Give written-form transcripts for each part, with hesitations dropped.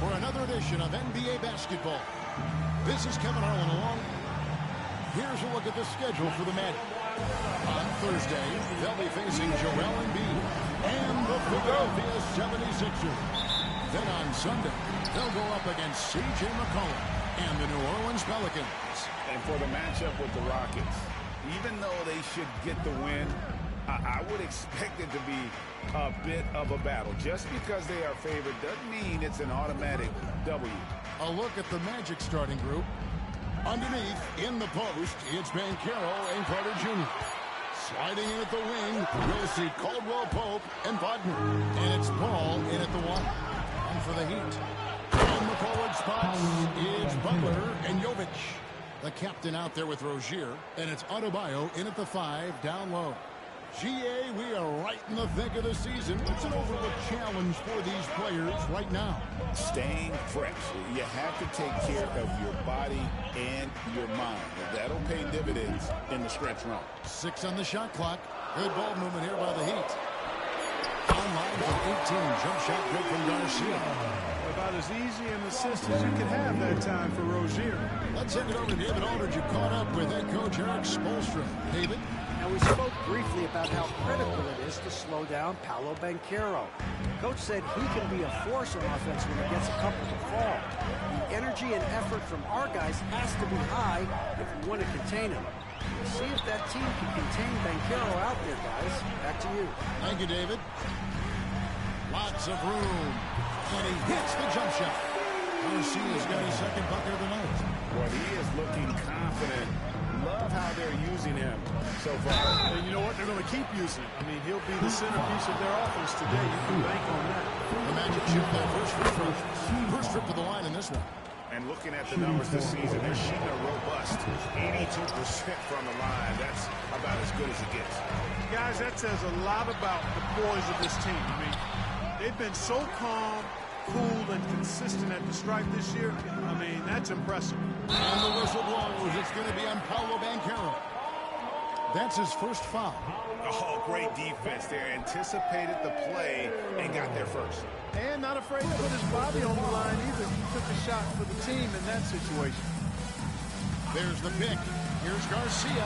for another edition of NBA basketball. This is Kevin Harlan along. Here's a look at the schedule for the Magic. On Thursday, they'll be facing Joel Embiid and the Philadelphia 76ers. Then on Sunday, they'll go up against C.J. McCollum and the New Orleans Pelicans. And for the matchup with the Rockets, even though they should get the win, I would expect it to be a bit of a battle. Just because they are favored doesn't mean it's an automatic W. A look at the Magic starting group. Underneath, in the post, it's Banchero and Carter Jr. Sliding in at the wing, we'll see Caldwell Pope and Wagner. And it's Ball in at the one. And for the Heat, on the forward spots, it's Butler and Jovic. The captain out there with Rozier. And it's Adebayo in at the 5, down low. GA, we are right in the thick of the season. It's an overlooked challenge for these players right now. Staying fresh. You have to take care of your body and your mind. That'll pay dividends in the stretch run. 6 on the shot clock. Good ball movement here by the Heat. Online from 18. Jump shot good from Garcia. About as easy an assist as you could have that time for Rozier. Let's send it over to David Aldridge. You caught up with head coach Eric Spoelstra. David? Now, we spoke briefly about how critical it is to slow down Paolo Banchero. Coach said he can be a force on offense when he gets a couple to fall. The energy and effort from our guys has to be high if we want to contain him. We'll see if that team can contain Banchero out there, guys. Back to you. Thank you, David. Lots of room. And he hits the jump shot. Garcia's got his second bucket of the night. Well, he is looking confident. Love how they're using him so far. And you know what? They're going to keep using him. I mean, he'll be the centerpiece of their offense today. You can bank on that. The Magic shoot that first trip to the line in this one. And looking at the numbers this season, they're shooting a robust 82% from the line. That's about as good as it gets. Guys, that says a lot about the poise of this team. I mean, they've been so calm, cool, and consistent at the stripe this year. I mean, that's impressive. And the whistle blows. It's going to be on Paolo Banchero. That's his first foul. Oh, great defense there. Anticipated the play and got there first. And not afraid to put his body on the line either. He took a shot for the team in that situation. There's the pick. Here's Garcia.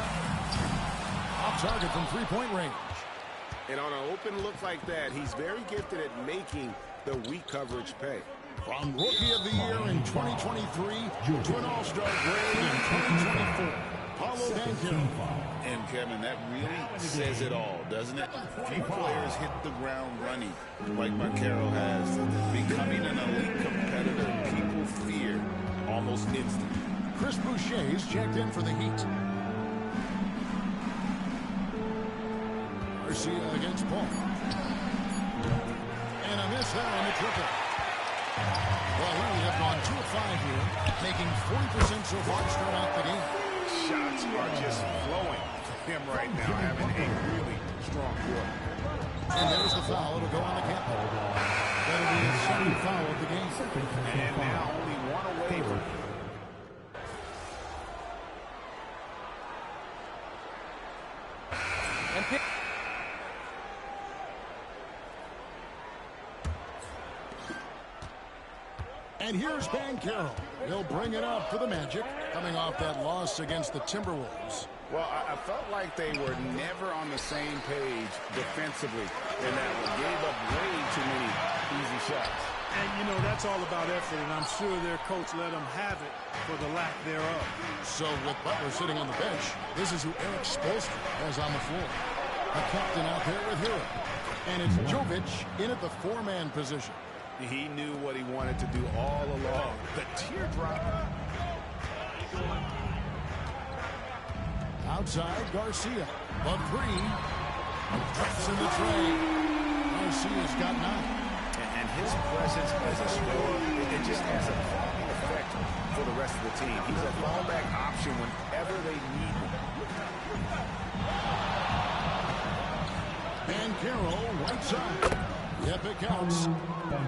Off target from three-point range. And on an open look like that, he's very gifted at making the weak coverage pay. From Rookie of the Year in 2023 to an All-Star grade in 2024, Paolo Banchero. And, Kevin, that really says it all, doesn't it? Few players hit the ground running like Banchero has. Becoming an elite competitor people fear almost instantly. Chris Boucher's checked in for the Heat. Garcia against Paul. And a miss there on the triple. Well, we have gone 2 of 5 here, making 40% so far to start out the game. Shots are just flowing for him right now, having a really strong quarter. And there's the foul. It'll go on the cap. That'll be his second foul of the game. And now only one away from And here's Banchero. He'll bring it up for the Magic, coming off that loss against the Timberwolves. Well, I felt like they were never on the same page defensively in that one. Gave up way too many easy shots. And, you know, that's all about effort, and I'm sure their coach let them have it for the lack thereof. So with Butler sitting on the bench, this is who Eric Spoelstra has on the floor. A captain out there with Hero. And it's Jovic in at the 4-man position. He knew what he wanted to do all along. The teardrop. Outside, Garcia. But 3. Drops in the tray. Garcia's got 9. And his presence as a scorer, it just has a calming effect for the rest of the team. He's a fallback option whenever they need him. Banchero, right side. Yep, it counts.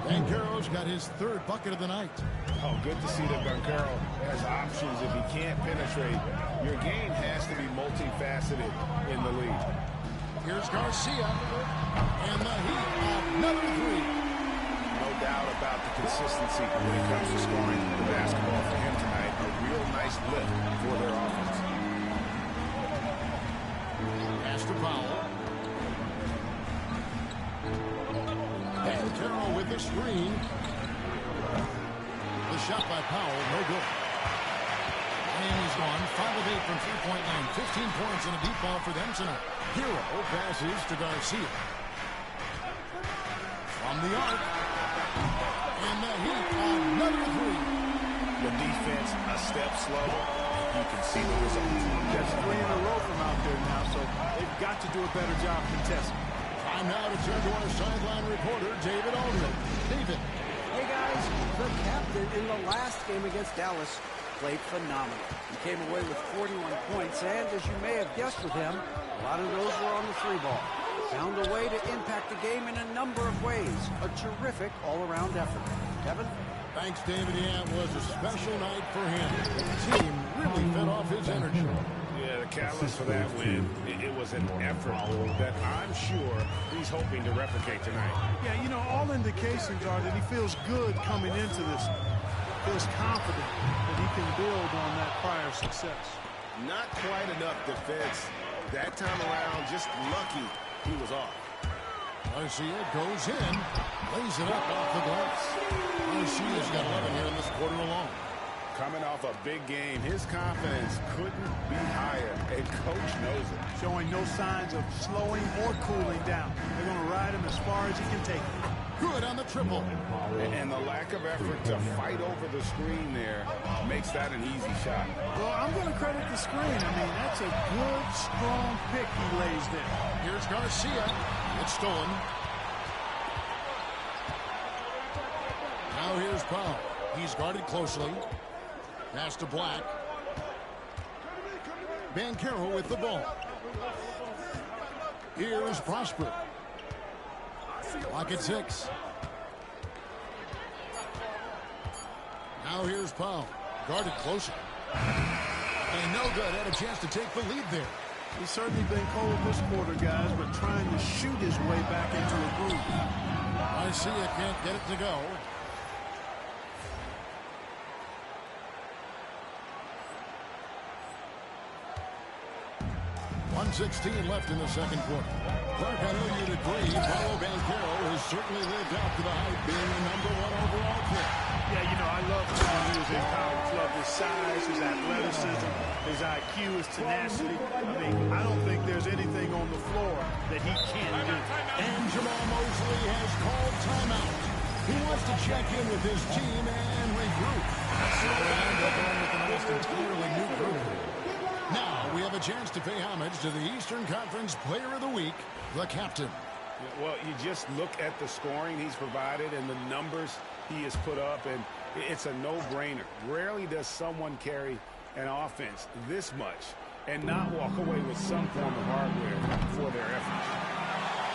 Banchero's got his 3rd bucket of the night. Oh, good to see that Banchero has options if he can't penetrate. Your game has to be multifaceted in the league. Here's Garcia. And the Heat, another 3. No doubt about the consistency when it comes to scoring the basketball for him tonight. A real nice lift for their offense. Pass to Powell. Banchero with the screen. The shot by Powell, no good. Miami's gone 5 of 8 from three-point line. 15 points and a deep ball for them tonight. Hero passes to Garcia. From the arc. And the Heat, another three. The defense a step slow. You can see the results. That's 3 in a row from out there now, so they've got to do a better job contesting. Time now to turn to our sideline reporter, David Aldridge. David. Hey, guys, the captain in the last game against Dallas played phenomenal. He came away with 41 points, and as you may have guessed with him, a lot of those were on the three ball. Found a way to impact the game in a number of ways. A terrific all-around effort. Kevin? Thanks, David. Yeah, it was a special night for him. The team really fed off his energy. Yeah, the catalyst for that win, it was an effort that I'm sure he's hoping to replicate tonight. Yeah, you know, all indications are that he feels good coming into this. Feels confident that he can build on that prior success. Not quite enough defense. That time around, just lucky he was off. Garcia goes in, lays it up off the glass. Garcia's got 11 here in this quarter alone. Coming off a big game, his confidence couldn't be higher, and coach knows it. Showing no signs of slowing or cooling down. They're going to ride him as far as he can take it. Good on the triple. And the lack of effort to fight over the screen there makes that an easy shot. Well, I'm going to credit the screen. I mean, that's a good, strong pick he lays there. Here's Garcia. It's stolen. Now here's Powell. He's guarded closely. Pass to Black. Banchero with the ball. Here's Prosper. Lock at 6. Now here's Powell. Guarded closer. And no good. Had a chance to take the lead there. He's certainly been cold this quarter, guys, but trying to shoot his way back into a groove. Garcia can't get it to go. 1:16 left in the second quarter. Clark, I know you'd agree, Paolo Banchero has certainly lived up to the hype, being the #1 overall pick. Yeah, you know, I love him when he was in college. Love his size, his athleticism, his IQ, his tenacity. I mean, I don't think there's anything on the floor that he can't do. And Jamal Mosley has called timeout. He wants to check in with his team and regroup. So and they're going with an almost entirely new group. Now we have a chance to pay homage to the Eastern Conference Player of the Week, the captain. Well, you just look at the scoring he's provided and the numbers he has put up, and it's a no-brainer. Rarely does someone carry an offense this much and not walk away with some form of hardware for their efforts.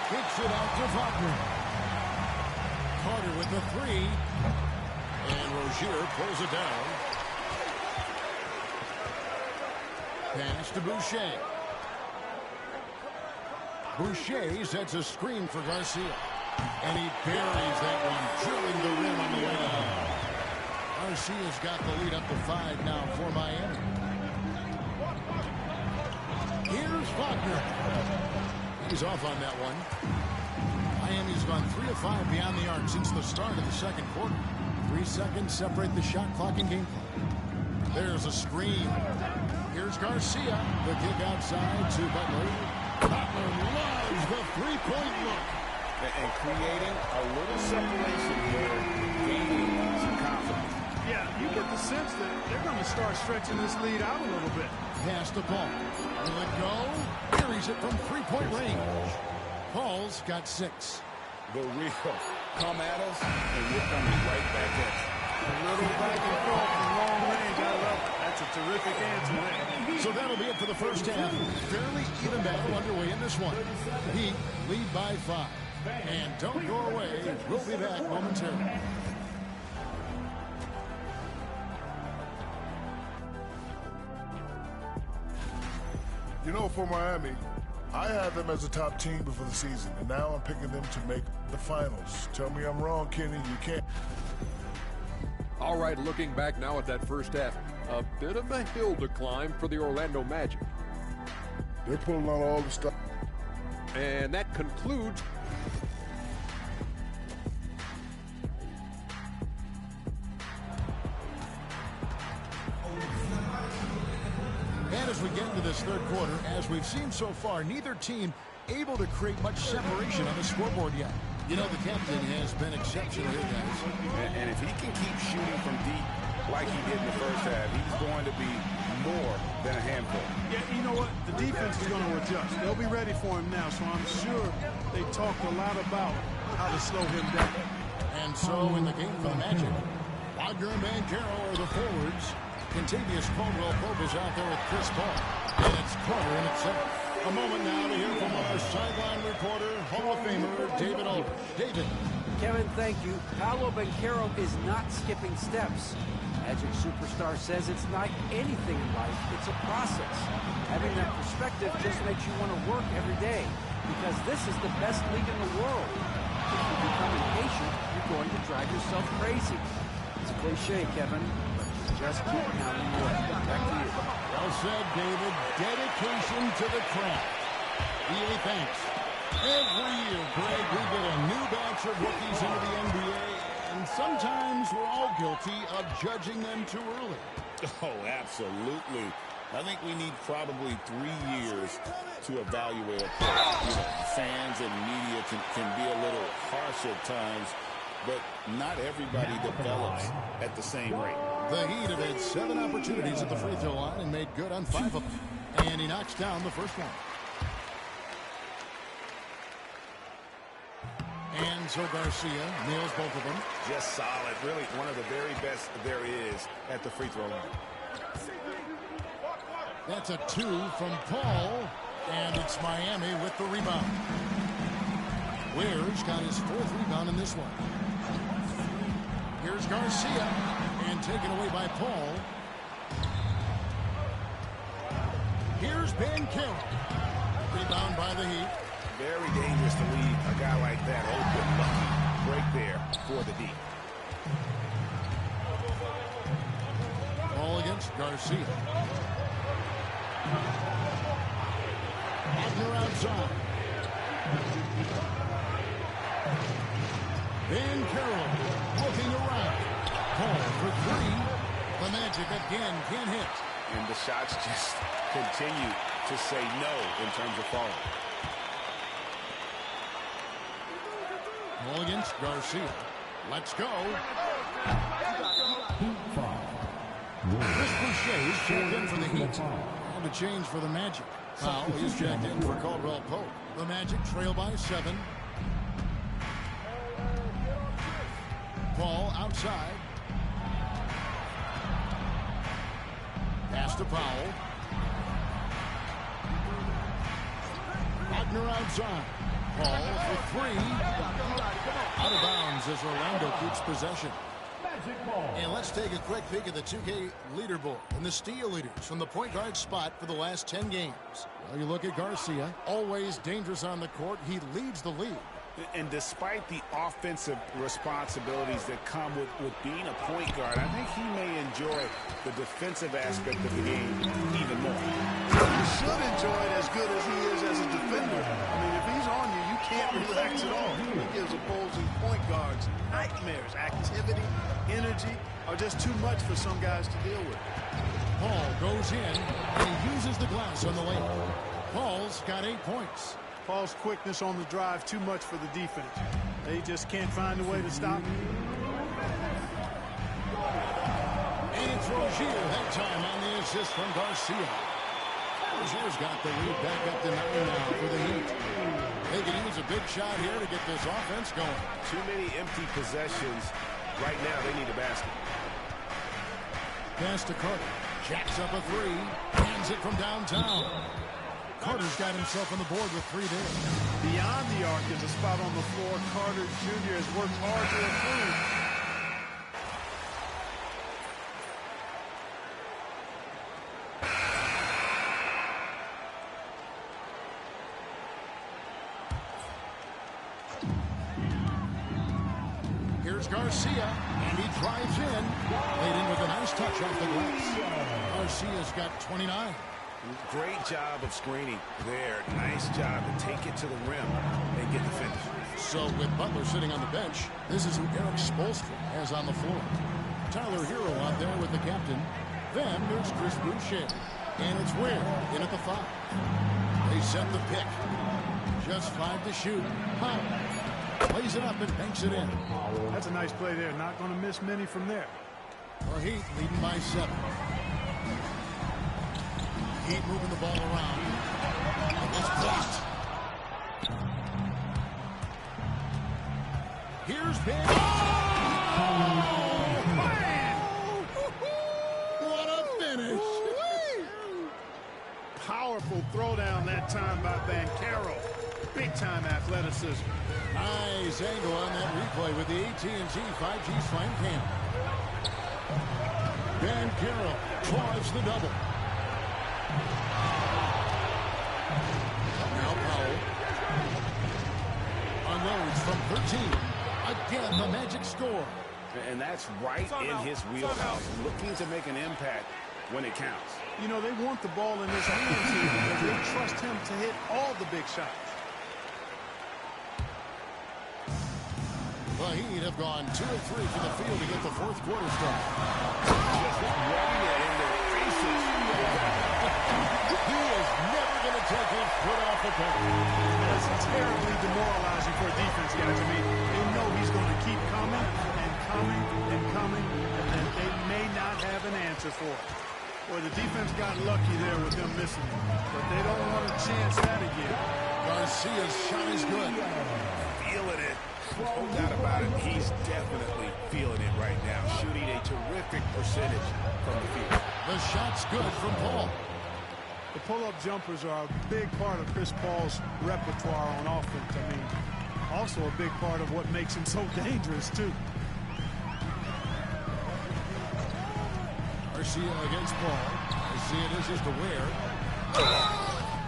Kicks it out to Wagner. Carter with the 3. And Rozier pulls it down. Pass to Boucher. Boucher sets a screen for Garcia. And he buries that one, drilling the rim on the way down. Garcia's got the lead up to 5 now for Miami. Here's Wagner. He's off on that one. Miami's gone 3 of 5 beyond the arc since the start of the second quarter. 3 seconds separate the shot clock and game clock. There's a screen. Here's Garcia. The kick outside to Butler. Butler loves the three-point look. And creating a little separation here, gaining some confidence. Yeah, you get the sense that they're going to start stretching this lead out a little bit. Pass to Paul. Will it go? Carries it from three-point range. Paul's got 6. The real come at us, and we're coming right back at you. A little back and forth from long range. I love it. That's a terrific answer there. So that'll be it for the first half. Fairly even battle underway in this one. Heat lead by 5. And don't go away. We'll be back momentarily. You know, for Miami, I had them as a top team before the season, and now I'm picking them to make The finals. Tell me I'm wrong, Kenny. You can't. All right, looking back now at that first half, a bit of a hill to climb for the Orlando Magic. They're pulling out all the stuff. And that concludes. And as we get into this third quarter, as we've seen so far, neither team able to create much separation on the scoreboard yet. You know, the captain has been exceptional here, guys. And if he can keep shooting from deep like he did in the first half, he's going to be more than a handful. Yeah, you know what? The defense is going to adjust. They'll be ready for him now, so I'm sure they talked a lot about how to slow him down. And so in the game for the Magic, Wagner and Banchero are the forwards. Contavious Caldwell-Pope is out there with Chris Paul. And it's quarter in itself. A moment now to hear from our sideline reporter, Hall of Famer David Aldridge. David. Kevin, thank you. Paolo Banchero is not skipping steps. Magic superstar says it's like anything in life, it's a process. Having that perspective just makes you want to work every day, because this is the best league in the world. If you become impatient, you're going to drive yourself crazy. It's a cliche, Kevin, but you just keep pounding away. Back to you. Well said, David. Dedication to the craft. EA thanks. Every year, Greg, we get a new batch of rookies into the NBA, and sometimes we're all guilty of judging them too early. Oh, absolutely. I think we need probably 3 years to evaluate a player. Fans and media can be a little harsh at times, but not everybody develops at the same rate. The Heat have had 7 opportunities at the free throw line and made good on 5 of them. And he knocks down the first one. And so Garcia nails both of them. Just solid. Really one of the very best there is at the free throw line. That's a 2 from Paul. And it's Miami with the rebound. Ware's got his 4th rebound in this one. Here's Garcia. And taken away by Paul. Here's Banchero. Rebound by the Heat. Very dangerous to leave a guy like that open. Lucky break there for the D. Ball against Garcia. Wagner outside. Banchero looking around. Paul for 3. The Magic again can't hit. And the shots just continue to say no in terms of falling. Ball against Garcia. Let's go. Chris Boucher is checked in for the Heat. And a change for the Magic. Foul is checked in for Caldwell-Pope. The Magic trail by 7. Paul outside. Pass to Powell. Wagner outside. Paul for 3. Out of bounds as Orlando keeps possession. And let's take a quick peek at the 2K leaderboard and the steal leaders from the point guard spot for the last 10 games. Well, you look at Garcia, always dangerous on the court. He leads the league. And despite the offensive responsibilities that come with being a point guard, I think he may enjoy the defensive aspect of the game even more. You should enjoy it as good as he is as a defender. I mean, if he's on you, you can't relax at all. He gives opposing point guards nightmares. Activity, energy are just too much for some guys to deal with. Paul goes in and he uses the glass on the layup. Paul's got 8 points. Paul's quickness on the drive, too much for the defense. They just can't find a way to stop him. And it's Rozier that time on the assist from Garcia. Rozier's got the lead back up to 9 now for the Heat. They can use a big shot here to get this offense going. Too many empty possessions. Right now, they need a basket. Pass to Carter. Jacks up a 3. Hands it from downtown. Carter's got himself on the board with 3 there. Beyond the arc is a spot on the floor. Carter Jr. has worked hard to improve. Here's Garcia, and he drives in. Laid in with a nice touch off the glass. Garcia's got 29. Great job of screening there. Nice job to take it to the rim and get the finish. So with Butler sitting on the bench, this is who Eric Spoelstra has on the floor. Tyler Hero out there with the captain. Then there's Chris Boucher. And it's Ware in at the 5. They set the pick. Just 5 to shoot. Powell plays it up and banks it in. That's a nice play there. Not going to miss many from there. The Heat leading by 7. Heat moving the ball around. It's blocked. Here's Ben. Oh, man! What a finish! Powerful throwdown that time by Banchero. Big-time athleticism. Nice angle on that replay with the AT&T 5G Slam Cam. Banchero drives the double. Now Powell unloads from 13. Again, the Magic score. And that's right in his wheelhouse, looking to make an impact when it counts. You know, they want the ball in his hands here because they trust him to hit all the big shots. The Heat have gone 2 of 3 from the field to get the fourth quarter start. Just rubbing it in their faces. He is never going to take his foot off the pedal. That's terribly demoralizing for a defense, guys. I mean, they know he's going to keep coming and coming and coming, and then they may not have an answer for it. Boy, the defense got lucky there with him missing it, but they don't want to chance that again. Garcia's shot is good. Feeling it. No doubt about it. He's definitely feeling it right now. Shooting a terrific percentage from the field. The shot's good from Paul. The pull-up jumpers are a big part of Chris Paul's repertoire on offense. I mean, also a big part of what makes him so dangerous, too. Garcia against Paul. Garcia dishes to Ware.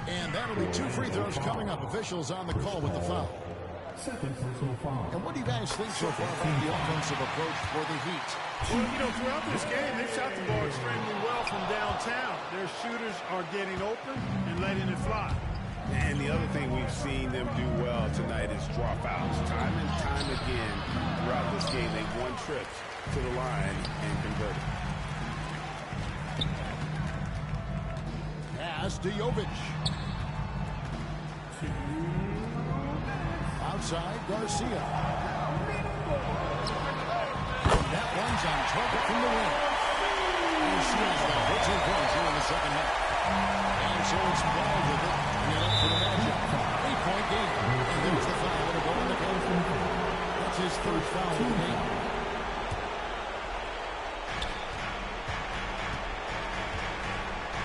And that'll be 2 free throws coming up. Officials on the call with the foul. And what do you guys think so far about the offensive approach for the Heat? Well, you know, throughout this game, they've shot the ball extremely well from downtown. Their shooters are getting open and letting it fly. And the other thing we've seen them do well tonight is draw fouls. Time and time again throughout this game, they've won trips to the line and converted. Pass to Jovic. Outside, Garcia. That one's on target from the wing. Garcia's got 14 points here in the second half. And so it's Paul with it. And up for the Magic. 8-point game. And there's the foul. It'll go on the court. That's his third foul of the game.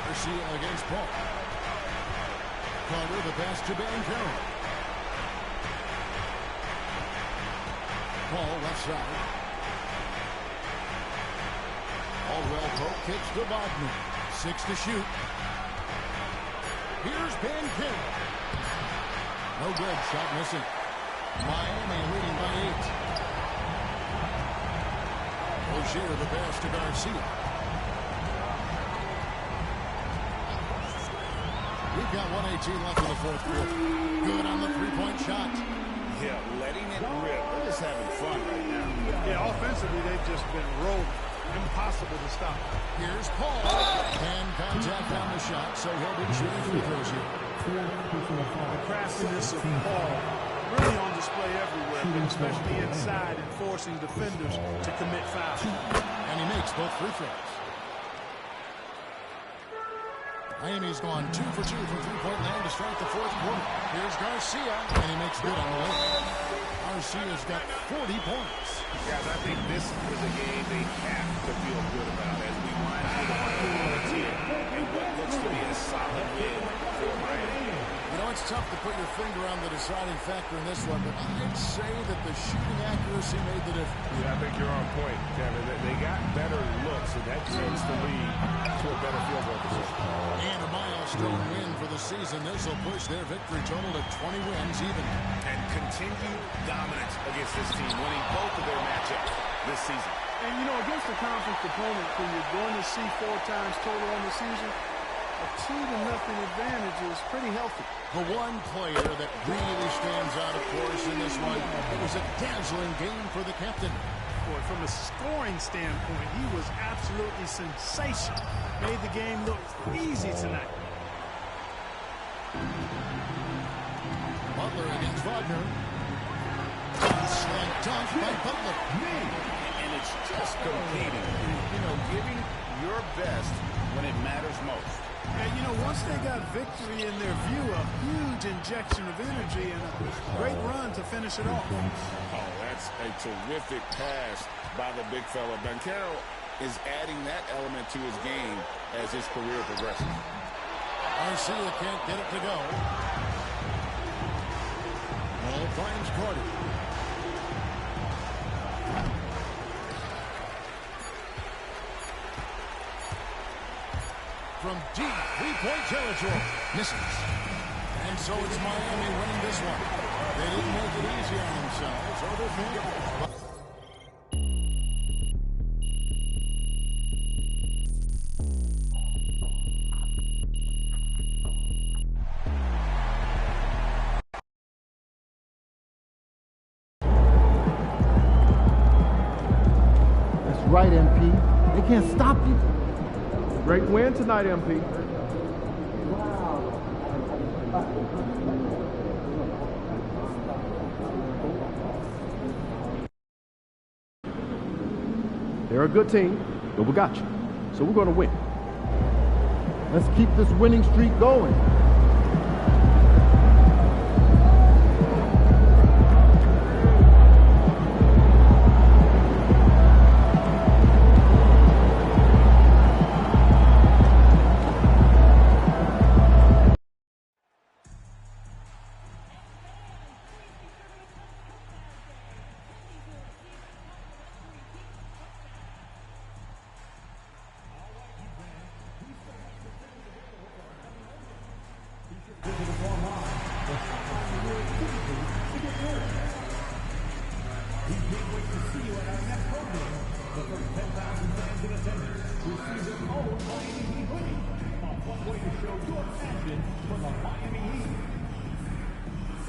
Garcia against Paul. Carter, the pass to Banchero. Paul left side. Caldwell Pope kicks to Wagner. 6 to shoot. Here's Banchero. No good. Shot missing. Miami leading by 8. Rozier the pass to Garcia. We've got 1:18 left in the fourth quarter. Good on the three-point shot. Yeah, letting it rip. They're just having fun right now. Yeah, offensively, they've just been rolling. Impossible to stop. Here's Paul. And contact on the shot, so he'll be shooting free throws here. The craftiness of Paul really on display everywhere, but especially inside and forcing defenders to commit fouls. And he makes both free throws. Miami's gone 2 for 2 from three-point land to start the fourth quarter. Here's Garcia, and he makes good on the way. Garcia's got 40 points. Guys, I think this is a game they have to feel good about as we wind through the final minutes here. And what looks to be a solid win for Miami. You know, it's It's tough to put your finger on the deciding factor in this one, but I'd say that the shooting accuracy made the difference. Yeah, I think you're on point, Kevin. They got better looks, and that tends to lead to a better field goal position. And a milestone win for the season. This will push their victory total to 20 wins even. And continued dominance against this team, winning both of their matchups this season. And, you know, against a conference opponent who you're going to see 4 times total on the season, a 2-0 advantage is pretty healthy. The one player that really stands out, of course, in this one, it was a dazzling game for the captain. Boy, from a scoring standpoint, he was absolutely sensational. Made the game look easy tonight. Butler against Wagner. Slam dunk by Butler. And it's just competing, you know, giving your best when it matters most. And, you know, once they got victory in their view, a huge injection of energy and a great run to finish it off. Oh, that's a terrific pass by the big fella. Banchero is adding that element to his game as his career progresses. Garcia can't get it to go. Ball finds Carter. From deep three-point territory. Misses. And so it's Miami winning this one. They didn't make it easy on themselves or their fans. That's right, MP. They can't stop you. Great win tonight, MP. They're a good team, but we got you. So we're going to win. Let's keep this winning streak going.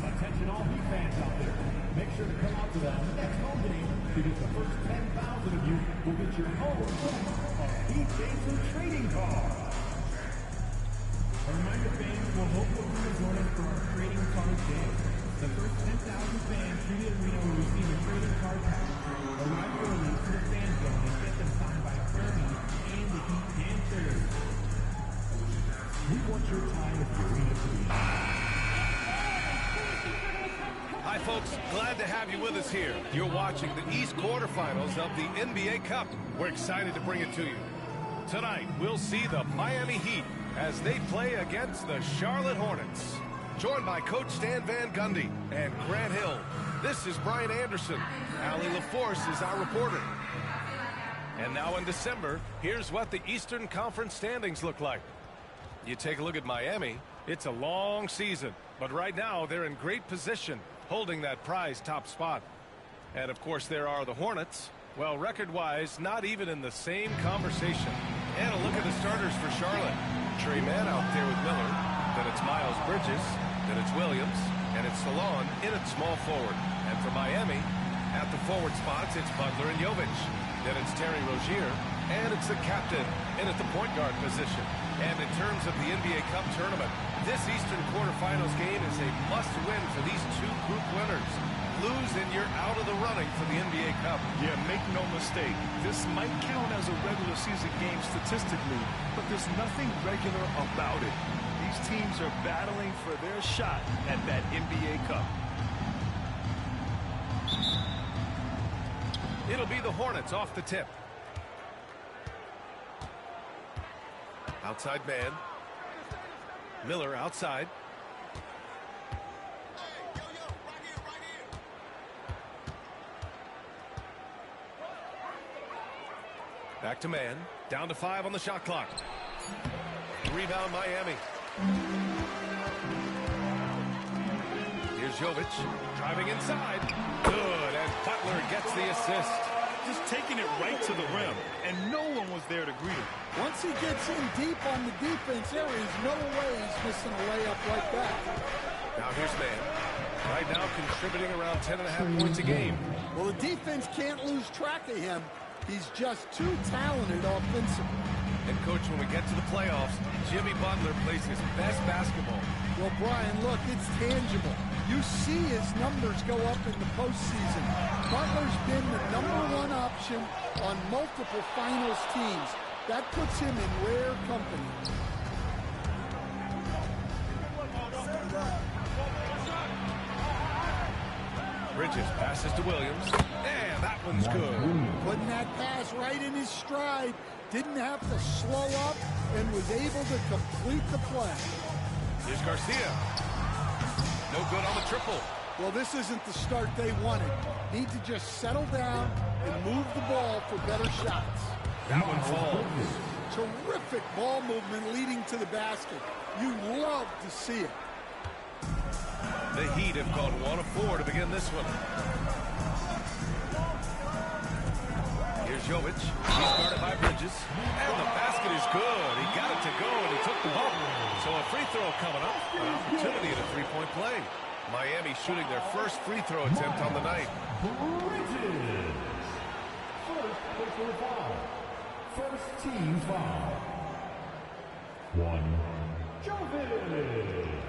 Attention all Heat fans out there. Make sure to come out to the next home game because the first 10,000 of you will get your own Heat Basin trading card. A reminder, fans will hopefully join us for our trading card game. The first 10,000 fans treated arena will receive a trading card pack. Arrive early to the fan zone and get them signed by Ernie and the Heat and players. We want your time at the arena to be. Hi, folks. Glad to have you with us here. You're watching the East quarterfinals of the NBA Cup. We're excited to bring it to you. Tonight, we'll see the Miami Heat as they play against the Charlotte Hornets. Joined by Coach Stan Van Gundy and Grant Hill. This is Brian Anderson. Allie LaForce is our reporter. And now in December, here's what the Eastern Conference standings look like. You take a look at Miami. It's a long season, but right now they're in great position, holding that prized top spot. And of course there are the Hornets. Well, record-wise, not even in the same conversation. And a look at the starters for Charlotte. Trey Mann out there with Miller. Then it's Miles Bridges. Then it's Williams. And it's Salon in at small forward. And for Miami, at the forward spots, it's Butler and Jovic. Then it's Terry Rozier. And it's the captain in at the point guard position. And in terms of the NBA Cup tournament, this Eastern quarterfinals game is a must-win for these two group winners. Lose and you're out of the running for the NBA Cup. Yeah, make no mistake. This might count as a regular season game statistically, but there's nothing regular about it. These teams are battling for their shot at that NBA Cup. It'll be the Hornets off the tip. Outside man. Miller outside. Back to man. Down to 5 on the shot clock. Rebound Miami. Here's Jovic driving inside. Good, and Butler gets the assist. Just taking it right to the rim, and no one was there to greet him. Once he gets in deep on the defense, there is no way he's missing a layup like that. Now here's man. Right now contributing around 10.5 points a game. Well, the defense can't lose track of him. He's just too talented offensively. And, Coach, when we get to the playoffs, Jimmy Butler plays his best basketball. Well, Brian, look, it's tangible. You see his numbers go up in the postseason. Butler's been the #1 option on multiple finals teams. That puts him in rare company. Bridges passes to Williams. And that one's good. Putting that pass right in his stride. Didn't have to slow up and was able to complete the play. Here's Garcia. No good on the triple. Well, this isn't the start they wanted. Need to just settle down and move the ball for better shots. That one falls. Terrific ball movement leading to the basket. You love to see it. The Heat have gone 1 of 4 to begin this one. Here's Jovic. He's guarded by Bridges. And the basket is good. He got it to go, and he took the bump. So a free throw coming up. An opportunity at a three-point play. Miami shooting their first free throw attempt on the night. Bridges. First personal foul. First team foul. 1. Jovic.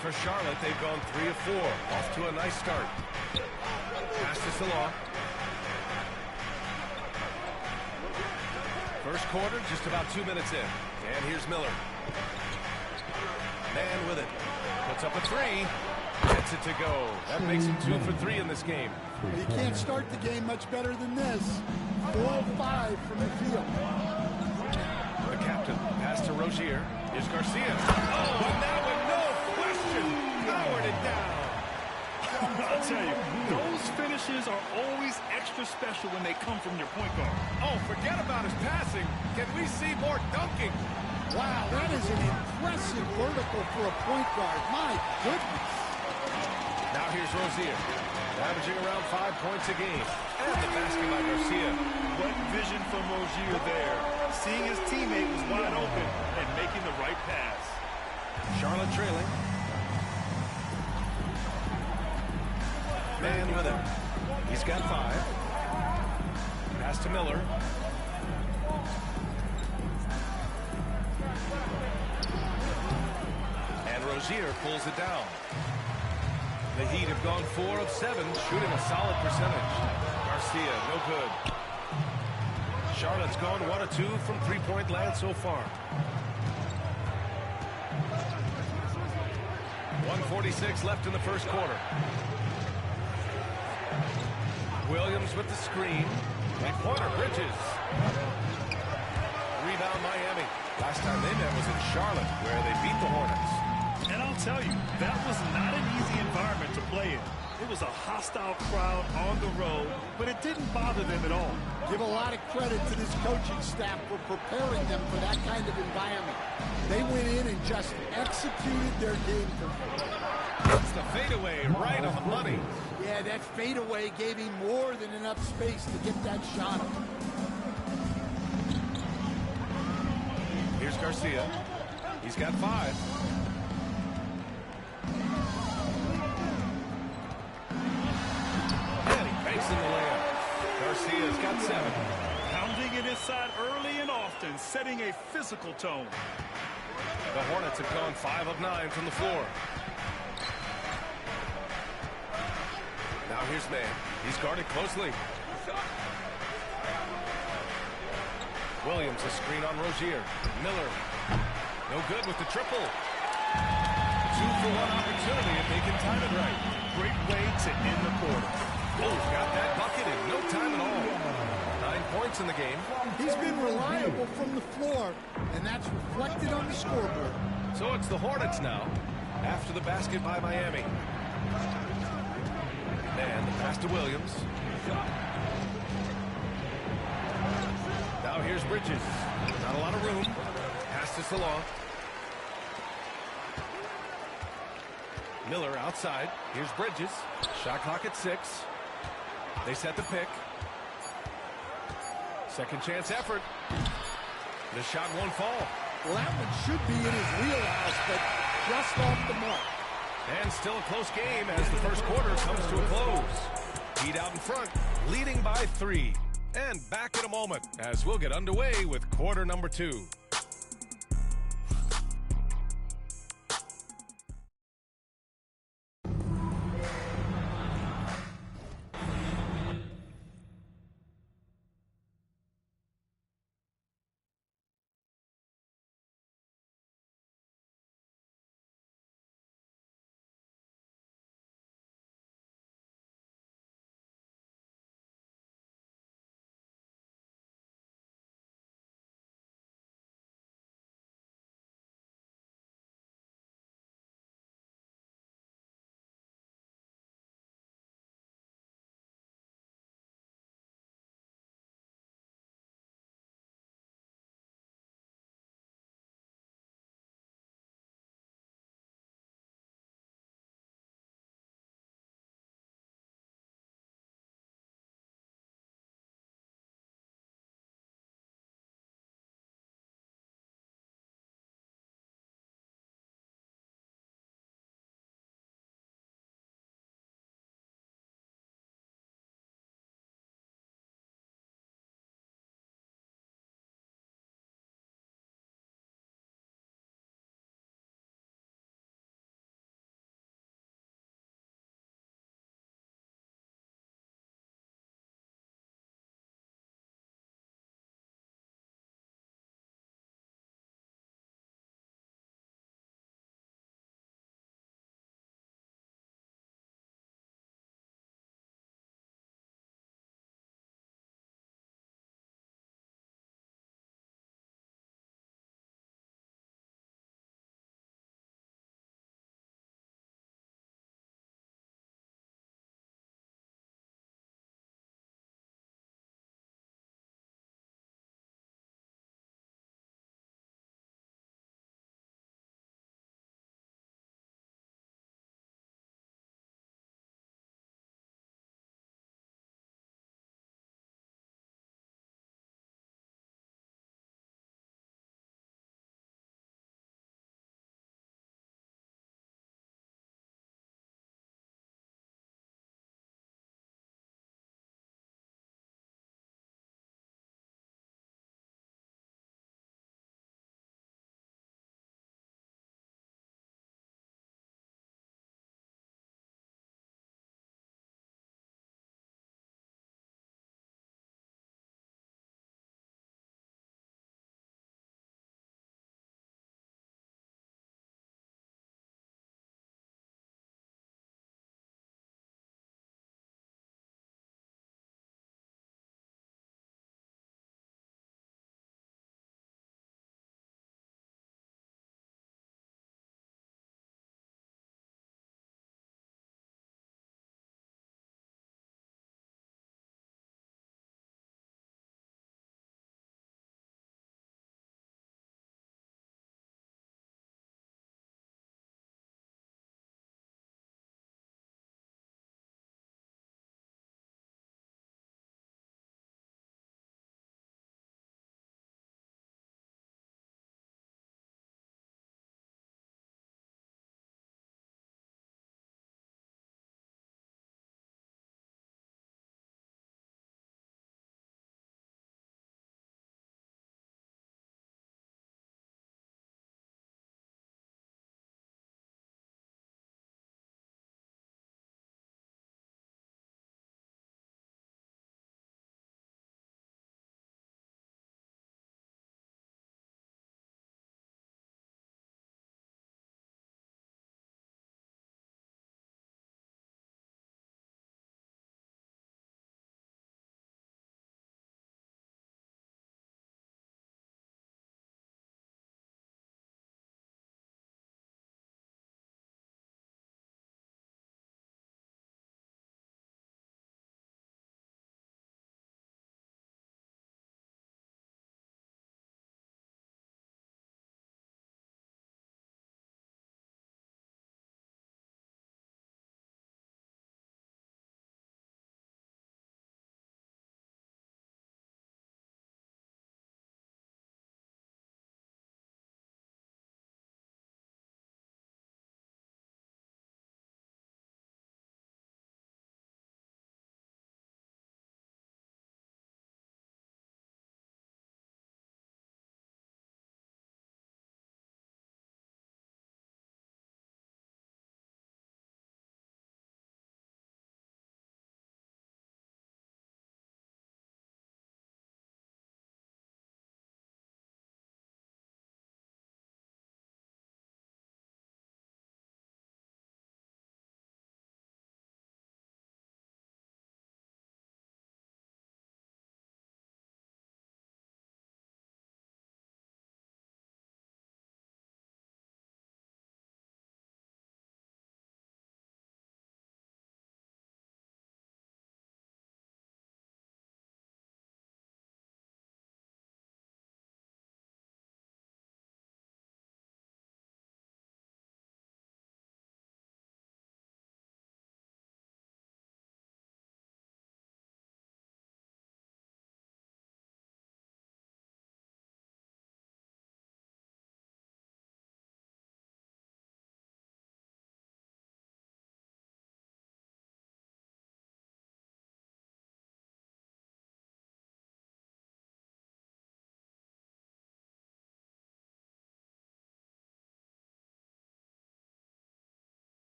For Charlotte, they've gone 3 of 4. Off to a nice start. Pass to Salah. First quarter, just about 2 minutes in. And here's Miller. Man with it. Puts up a 3. Gets it to go. That makes him 2 for 3 in this game. You can't start the game much better than this. 4 of 5 from the field. The captain. Pass to Rozier. Here's Garcia. Oh, and that one, no question. Powered it down. I'll tell you, those finishes are always extra special when they come from your point guard. Oh, forget about his passing. Can we see more dunking? Wow, that is an impressive vertical for a point guard. My goodness. Now here's Rozier, averaging around 5 points a game. And the basket by Garcia. What vision from Rozier there. Seeing his teammate was wide open and making the right pass. Charlotte trailing. Man with it. He's got 5. Pass to Miller. And Rozier pulls it down. The Heat have gone 4 of 7, shooting a solid percentage. Garcia, no good. Charlotte's gone 1 of 2 from three-point land so far. 1:46 left in the first quarter. Williams with the screen. Three-pointer, Bridges. Rebound Miami. Last time they met was in Charlotte, where they beat the Hornets. And I'll tell you, that was not an easy environment to play in. It was a hostile crowd on the road, but it didn't bother them at all. Give a lot of credit to this coaching staff for preparing them for that kind of environment. They went in and just executed their game plan. It's the fadeaway right on the money. Yeah, that fadeaway gave him more than enough space to get that shot. Here's Garcia. He's got 5. And he banks in the layup. Garcia's got 7. Pounding it inside early and often, setting a physical tone. The Hornets have gone 5 of 9 from the floor. Now here's Mann. He's guarded closely. Williams, a screen on Rozier. Miller, no good with the triple. 2-for-1 opportunity if they can time it right. Great way to end the quarter. Oh, got that bucket in no time at all. 9 points in the game. He's been reliable from the floor, and that's reflected on the scoreboard. So it's the Hornets now, after the basket by Miami. And the pass to Williams. Now here's Bridges. Not a lot of room. Pass to Salah. Miller outside. Here's Bridges. Shot clock at 6. They set the pick. Second chance effort. The shot won't fall. Well, that one should be in his wheelhouse, but just off the mark. And still a close game as the first quarter comes to a close. Heat out in front, leading by 3. And back in a moment as we'll get underway with quarter number 2.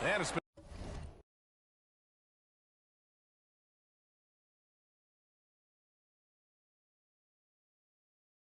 And it's been